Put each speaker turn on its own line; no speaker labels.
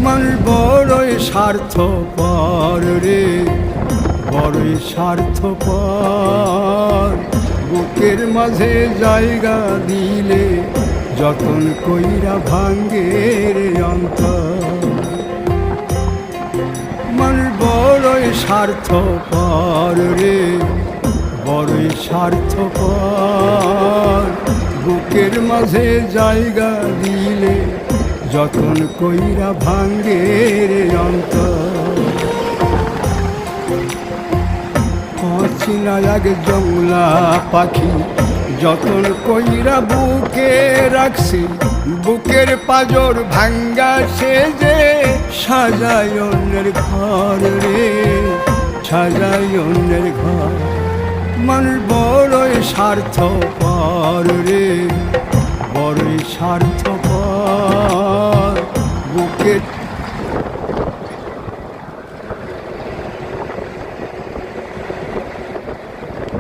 মানুষ বড়ই স্বার্থপর রে, বড়ই স্বার্থপর। বুকের মাঝে জায়গা দিলে যতন কইরা ভাঙ্গে রে অন্তর। মানুষ বড়ই স্বার্থপর রে, বড়ই স্বার্থপর। বুকের মাঝে জায়গা দিলে যতন কইরা ভাঙ্গে রে অন্তর। অচিনা এক জংলা পাখি যতন কইরা বুকে রাখছি, বুকের পাজর ভাঙ্গা সে যে সাজায় অন্যের ঘর রে, সাজায় অন্যের ঘর। মানুষ বড়ই স্বার্থপর রে, বড়ই স্বার্থপর। বুকের